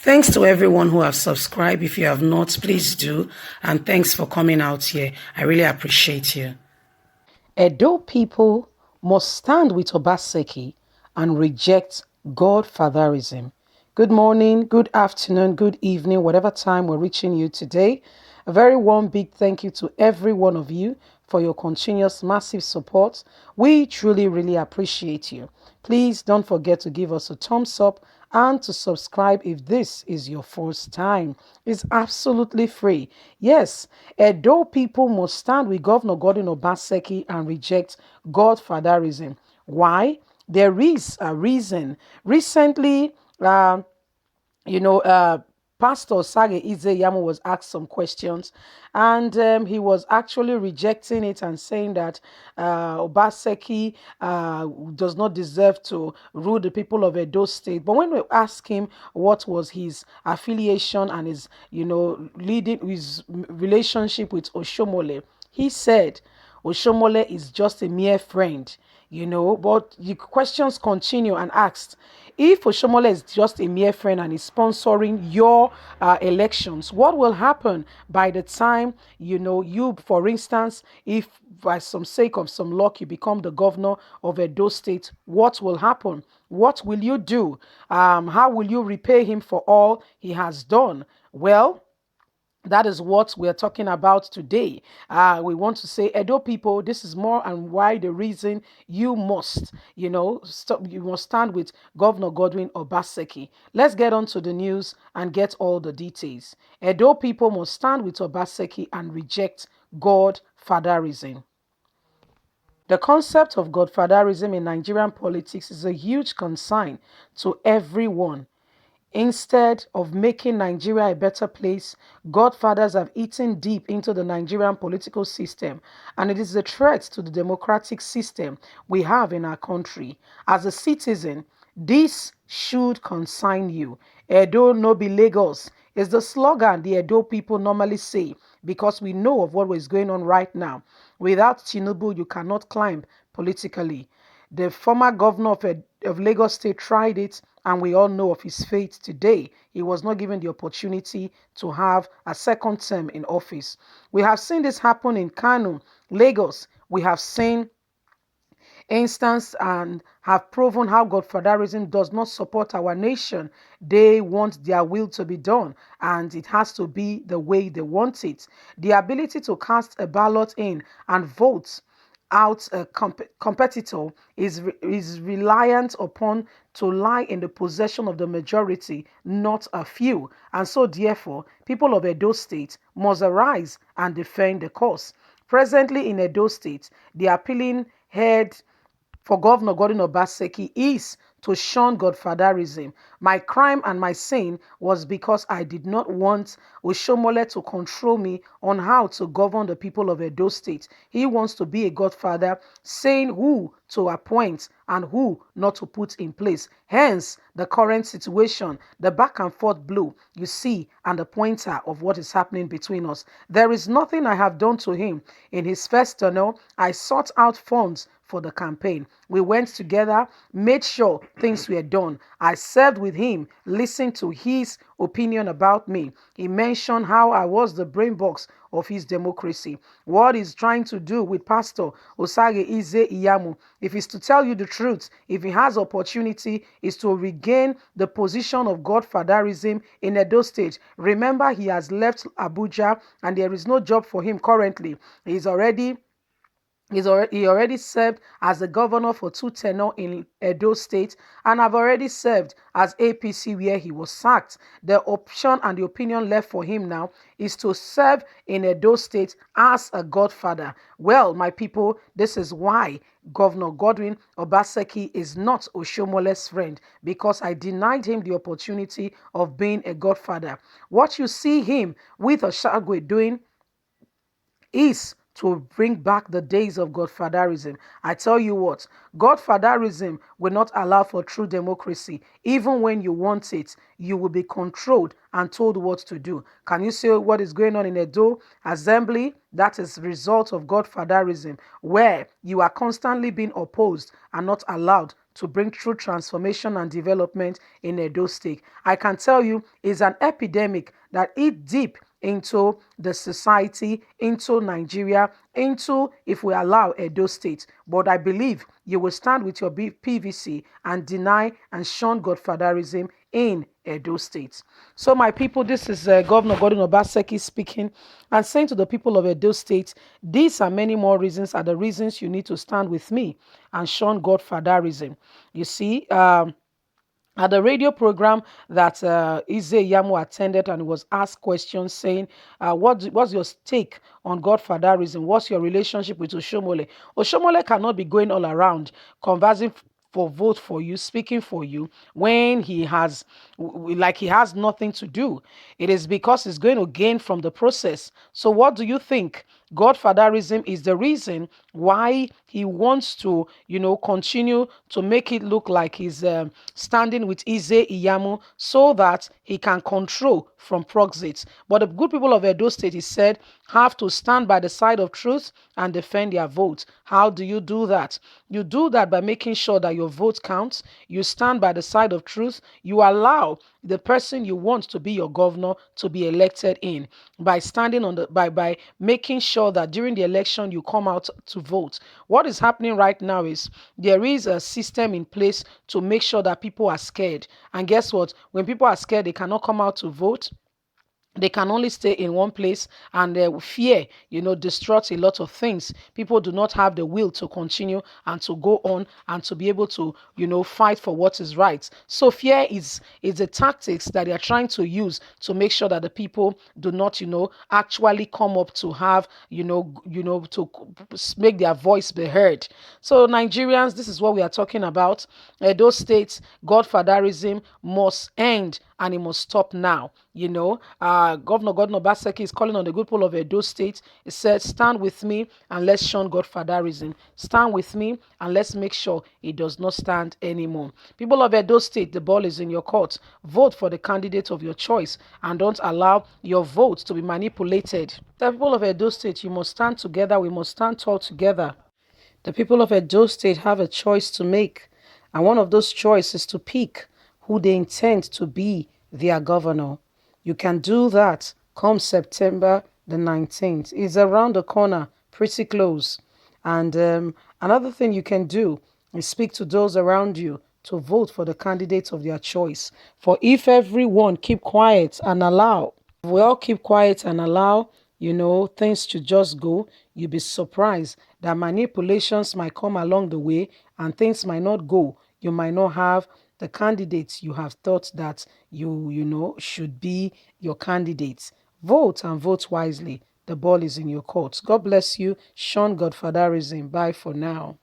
Thanks to everyone who have subscribed. If you have not, please do. And thanks for coming out here. I really appreciate you. Edo people must stand with Obaseki and reject Godfatherism. Good morning, good afternoon, good evening, whatever time we're reaching you today. A very warm, big thank you to every one of you for your continuous massive support. We truly, really appreciate you. Please don't forget to give us a thumbs up and to subscribe if this is your first time. It's absolutely free. Yes, Edo people must stand with Governor Gordon Obaseki and reject Godfatherism. Why? There is a reason. Recently, you know, Pastor Sage Iyamu was asked some questions, and he was actually rejecting it and saying that Obaseki does not deserve to rule the people of Edo State. But when we asked him what was his affiliation and his, leading his relationship with Oshiomhole, he said Oshiomhole is just a mere friend, but the questions continue and asked, if Oshiomhole is just a mere friend and is sponsoring your elections, what will happen by the time, you, for instance, if by some sake of some luck you become the governor of Edo State, what will happen? What will you do? How will you repay him for all he has done? Well, that is what we're talking about today. We want to say, Edo people, this is more and why the reason you must, you must stand with Governor Godwin Obaseki. Let's get on to the news and get all the details. Edo people must stand with Obaseki and reject Godfatherism. The concept of Godfatherism in Nigerian politics is a huge concern to everyone. Instead of making Nigeria a better place, godfathers have eaten deep into the Nigerian political system, and it is a threat to the democratic system we have in our country. As a citizen, this should concern you. Edo no be Lagos is the slogan the Edo people normally say because we know of what is going on right now. Without Tinubu, you cannot climb politically. The former governor of Lagos State tried it, and we all know of his fate today. He was not given the opportunity to have a second term in office. We have seen this happen in Kano, Lagos. We have seen instance and have proven how Godfatherism does not support our nation. They want their will to be done, and it has to be the way they want it. The ability to cast a ballot in and vote out a competitor is reliant upon to lie in the possession of the majority, not a few. And so, therefore, people of Edo State must arise and defend the cause. Presently in Edo State, the appealing head for Governor Gordon Obaseki is to shun Godfatherism. My crime and my sin was because I did not want Oshiomhole to control me on how to govern the people of Edo State. He wants to be a godfather, saying who to appoint and who not to put in place. Hence, the current situation, the back and forth blow you see, and the pointer of what is happening between us. There is nothing I have done to him. In his first tenure, I sought out funds for the campaign. We went together, made sure things were done. I served with him, listened to his opinion about me. He mentioned how I was the brain box of his democracy. What he's trying to do with Pastor Osage Iyamu, if he's to tell you the truth, if he has opportunity, is to regain the position of Godfatherism in Edo State. Remember, he has left Abuja and there is no job for him currently. He already served as the governor for 2 tenures in Edo State, and I've already served as APC where he was sacked. The option and the opinion left for him now is to serve in Edo State as a godfather. Well, my people, this is why Governor Godwin Obaseki is not Oshiomhole's friend, because I denied him the opportunity of being a godfather. What you see him with Oshagwe doing is to bring back the days of Godfatherism. I tell you what, Godfatherism will not allow for true democracy. Even when you want it, you will be controlled and told what to do. Can you see what is going on in Edo Assembly? That is result of Godfatherism, where you are constantly being opposed and not allowed to bring true transformation and development in Edo State. I can tell you it's an epidemic that eat deep into the society, into Nigeria, into, if we allow, Edo State. But I believe you will stand with your PVC and deny and shun Godfatherism in Edo State. So my people, this is Governor Godwin Obaseki speaking and saying to the people of Edo State, these and many more reasons are the reasons you need to stand with me and shun Godfatherism. You see, at the radio program that Iyamu attended, and was asked questions saying, what's your take on Godfatherism? What's your relationship with Oshiomhole? Oshiomhole cannot be going all around conversing for vote for you, speaking for you, when he has he has nothing to do. It is because he's going to gain from the process. So what do you think? Godfatherism is the reason why he wants to, continue to make it look like he's standing with Iyamu so that he can control from proxies. But the good people of Edo State, he said, have to stand by the side of truth and defend their vote. How do you do that? You do that by making sure that your vote counts. You stand by the side of truth. You allow the person you want to be your governor to be elected in by standing on the by making sure that during the election you come out to vote. What is happening right now is there is a system in place to make sure that people are scared. And guess what? When people are scared, they cannot come out to vote. They can only stay in one place, and fear, destroys a lot of things. People do not have the will to continue and to go on and to be able to, fight for what is right. So fear is the tactics that they are trying to use to make sure that the people do not, actually come up to have, to make their voice be heard. So Nigerians, this is what we are talking about. Those states, Godfatherism must end, and it must stop now. Governor Gordon Obaseki is calling on the good people of Edo State. He said, stand with me and let's shun Godfatherism. Stand with me and let's make sure it does not stand anymore. People of Edo State, the ball is in your court. Vote for the candidate of your choice and don't allow your vote to be manipulated. The people of Edo State, you must stand together. We must stand tall together. The people of Edo State have a choice to make, and one of those choices is to pick who they intend to be their governor. You can do that come September the 19th. It's around the corner, pretty close. And another thing you can do is speak to those around you to vote for the candidates of their choice. For if everyone keep quiet and allow, if we all keep quiet and allow, things to just go, you'll be surprised that manipulations might come along the way and things might not go. You might not have the candidates you have thought that you should be your candidates. Vote and vote wisely. The ball is in your court. God bless you. Shun Godfatherism. Bye for now.